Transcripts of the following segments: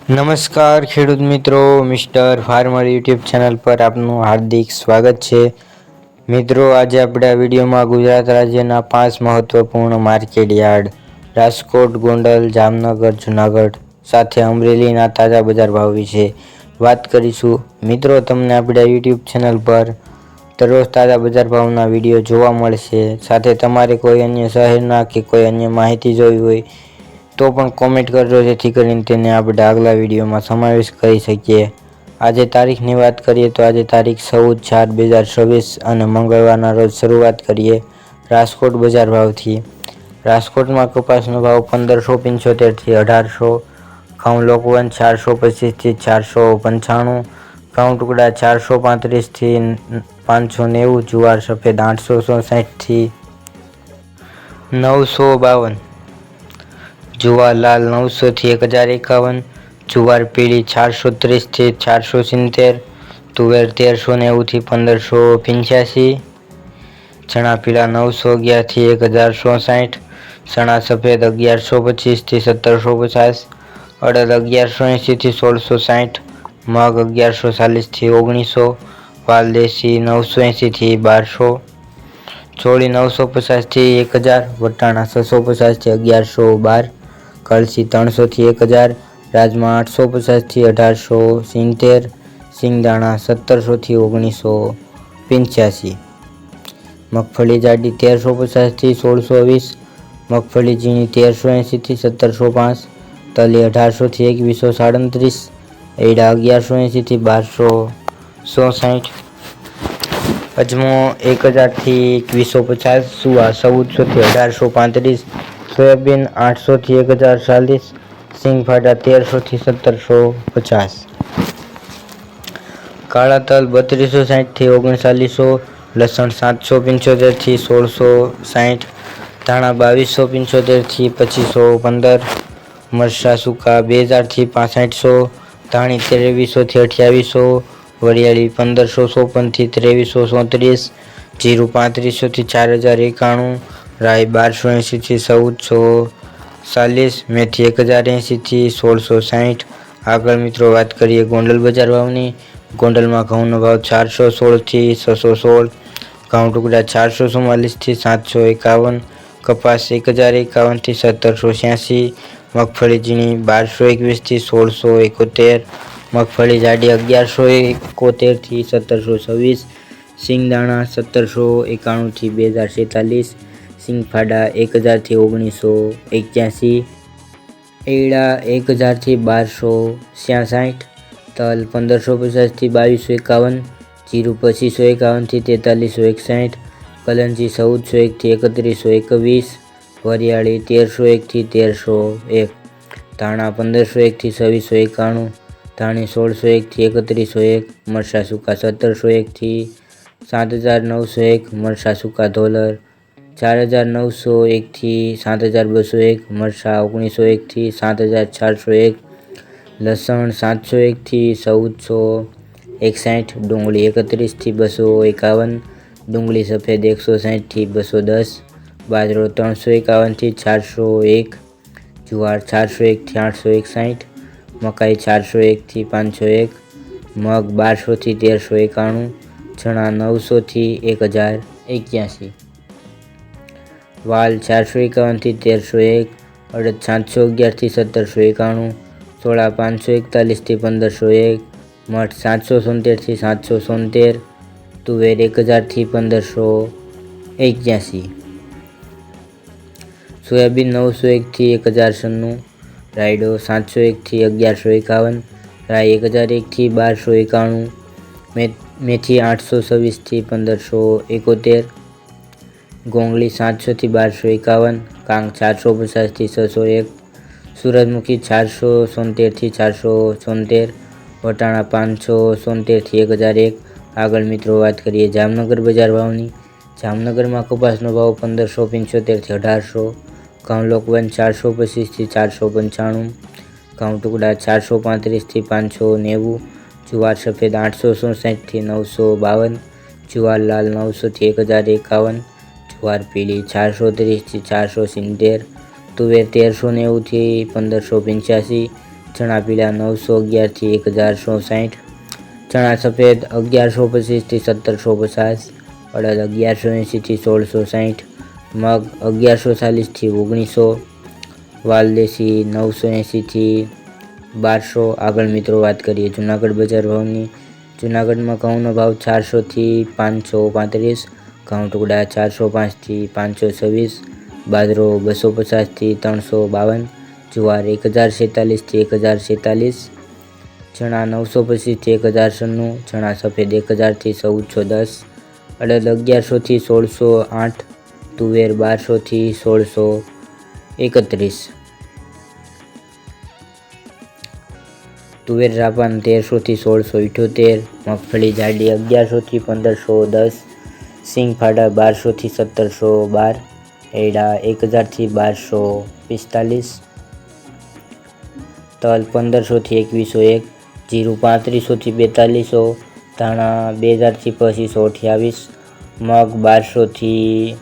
નમસ્કાર ખેડૂત મિત્રો, મિસ્ટર ફાર્મર યુટ્યુબ ચેનલ પર આપનું હાર્દિક સ્વાગત છે. મિત્રો, આજે આપણે આ વિડીયોમાં ગુજરાત રાજ્યના 5 મહત્વપૂર્ણ માર્કેટ યાર્ડ રાજકોટ, ગોંડલ, જામનગર, જૂનાગઢ સાથે અમરેલીના તાજા બજાર ભાવ વિશે વાત કરીશું. મિત્રો, તમને આપણા યુટ્યુબ ચેનલ પર દરરોજ તાજા બજાર ભાવના વિડીયો જોવા મળશે. સાથે તમારે કોઈ અન્ય શહેરના કે કોઈ અન્ય માહિતી જોવી હોય તો પણ કોમેન્ટ કરજો, જેથી કરીને તેને આપણે આગલા વિડીયોમાં સમાવેશ કરી શકીએ. આજે તારીખની વાત કરીએ તો આજે તારીખ 14/4/2026 અને મંગળવારના રોજ શરૂઆત કરીએ રાજકોટ બજાર ભાવથી. રાજકોટમાં કપાસનો ભાવ 1575 થી 1800, ઘઉં લોકવન 425 થી 495, ઘઉં ટુકડા 435 થી 590, જુવાર સફેદ 864 થી 952, જુવાર લાલ 900 થી 1051, જુવાર પીળી 430 થી 470, તુવેર 1390 થી 1585, ચણા પીળા 911 થી 1064, ચણા સફેદ 1125 થી 1750, અડદ 1180 થી 1660, મગ 1140 થી 1900, વાલ દેશી 980 થી 1200, ચોળી 950 થી 1000, વટાણા 650 થી 1112, કળસી 300 થી 1000, રાજમા 850 થી 1870, સિંગદાણા 1700 થી 1985, મગફળી જાડી 1350 થી 1620, મગફળી ઝીણી 1380 થી 1705, તલી 1800 થી 2137, એડા 1180 થી 1266, અજમો 1000 થી 2150, સુવા 1400 થી 1835, સોયાબીન 800 થી 1040, સિંગફાડા 1300 થી 1750, કાળા તલ 3260 થી 3900, લસણ 775 થી 1660, ધાણા 2275 થી 2515, મરચાં સૂકા 2000 થી 6500, ધાણી 2300 થી 2800, વરિયાળી 1554 થી 2334, જીરું 3500 થી 4091, રાઈ 1280 થી 1440, મેથી 1080 થી 1660. આગળ મિત્રો વાત કરીએ ગોંડલ બજાર ભાવની. ગોંડલમાં ઘઉંનો ભાવ 416 થી 616, ઘઉં ટુકડા 444 થી 751, કપાસ 1051 થી 1786, મગફળી ઝીણી 1221 થી 1671, મગફળી જાડી 1171 થી 1726, સિંગદાણા 1791 થી 2046, સિંગફાડા 1000 થી 1981, એડા 1000 થી 1266, તલ 1550 થી 2251, જીરું 2551 થી 4361, કલંજી 1401 થી 3121, વરિયાળી 1301 થી 1301, ધાણા 1501 થી 2691, ધાણી 1601 થી 3101, મરચાં સૂકા 1701 થી 7901, મરચાં સૂકા ધોલર 4901 થી 7201, મરચાં 1901 થી 7401, લસણ 701 થી 1461, ડુંગળી 31 થી 251, ડુંગળી સફેદ 160 થી 210, બાજરો 351 થી 401, જુવાર 401 થી 861, મકાઈ 401 થી 501, મગ 1200 થી 1391, ચણા 900 થી 1081, વાલ 451 થી 1301, અડદ 711 થી 1791, સોળા 541 થી 1501, મઠ 777 થી 777, તુવેર 1000 થી 1581, સોયાબીન 901 થી 1096, રાયડો 701 થી 1151, રાઈ 1001 થી 1291, મેથી 826 થી 1571, ગોંગળી 700 થી 1251, કાંગ 450 થી 601, સૂરજમુખી 477 થી 476, વટાણા 577 થી 1001. આગળ મિત્રો વાત કરીએ જામનગર બજાર ભાવની. જામનગરમાં કપાસનો ભાવ 1575 થી 1800, ઘઉં લોકવન 425 થી 495, ઘઉં ટુકડા 435 થી 590, જુવાર સફેદ 864 થી 952, જુવાર લાલ 900 થી 1051, જુવાર પીળી 430 થી 470, તુવેર 1390 થી 1585, ચણા પીળા 911 થી 1160, ચણા સફેદ 1125 થી 1750, અડદ 1180 થી 1660, મગ 1140 થી 1900, વાલદેશી 980 થી 1200। આગળ મિત્રો વાત કરીએ જૂનાગઢ બજાર ભાવની। જૂનાગઢમાં ઘઉંનો ભાવ 400 થી 535, ઘઉં ટુકડા 405 થી 526, બાજરો 250 થી 352, જુવાર 1046 થી 1046, ચણા 925 થી 1096, ચણા સફેદ 1000 થી 1410, અડદ 1100 થી 1608, તુવેર 1200 થી 1631, તુવેર રાપન 1300 થી 1678, મગફળી જાડી 1100 થી 1510, સિંગ ફાડા 1200 થી 1712, એડા 1000 થી 1245, તલ 1500 થી 2101, જીરું 3500 થી 4200, ધાણા 2000 થી 2528, મગ 1200 થી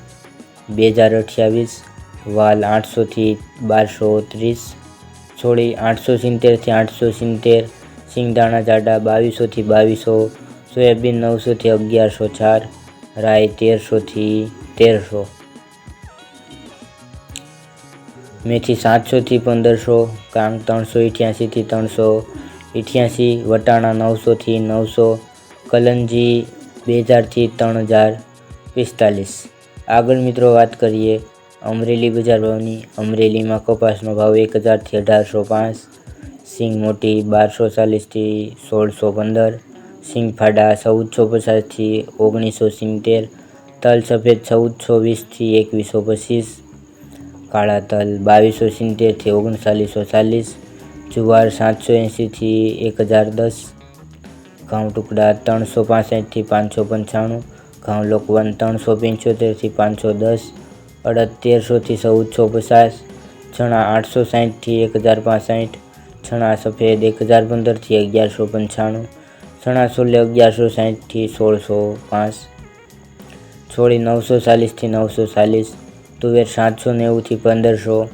2028, વાલ 800 થી 1230, છોડી 870 થી 870, સિંગદાણા જાડા 2200 થી 2200, સોયાબીન 900 થી 1104, રાઈ 1300 થી 1300, મેથી 700 થી 1500, કાંગ 388 થી 388, વટાણા 900 થી 900, કલંજી 2000 થી 3045। આગળ મિત્રો વાત કરીએ અમરેલી બજાર ભાવની। અમરેલીમાં કપાસનો ભાવ 1000 થી 1805, સિંગ મોટી 1240 થી 1615, સિંગ ફાડા 1450 થી 1970, તલ સફેદ 1420 થી 2125, કાળા તલ 2270 થી 3940, જુવાર 780 થી 1010, ઘઉં ટુકડા 365 થી 595, ઘઉં લોકવન 375 થી 510, અડદ 1300 થી 1450, ચણા 860 થી 1065, ચણા સફેદ 1015 થી 1195, ચણા છોલે 1160 થી 1605, છોડી 940 થી 940, તુવેર 790 થી 1500,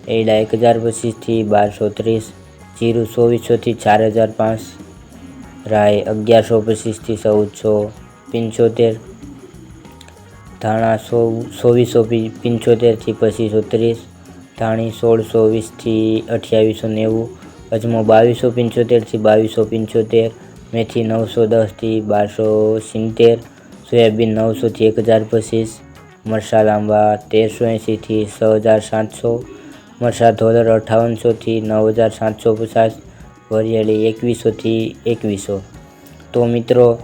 એડા 1025 થી 1230, જીરું 2400 થી 4005, રાઈ 1125 થી 1475, ધાણા 2475 થી 2530, ધાણી 1620 થી 2890, અજમો 2275 થી 2275, મેથી 910 થી 1270, સોયાબીન 900 થી 1025, મરચાં લાંબા 1380 થી 6700, મરચાં ધોલર 5800 થી 9750, વરિયાળી 2100 થી 2100। તો મિત્રો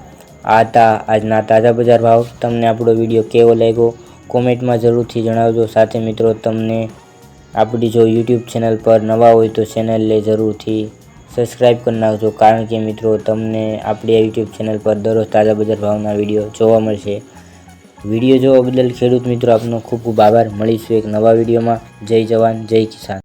આ હતા આજના તાજા બજાર ભાવ। તમને આપણો વિડીયો કેવો લાગ્યો કોમેન્ટમાં જરૂરથી જણાવજો। સાથે મિત્રો તમને આપણી જો યુટ્યુબ ચેનલ પર નવા હોય તો ચેનલને જરૂરથી સબસ્ક્રાઈબ કરી નાખજો, કારણ કે મિત્રો તમને આપણી આ યુટ્યુબ ચેનલ પર દરરોજ તાજા બજાર ભાવના વિડીયો જોવા મળશે। વિડીયો જોવા બદલ ખેડૂત મિત્રો આપનો ખૂબ ખૂબ આભાર। મળીશું એક નવા વિડીયોમાં। જય જવાન જય કિસાન।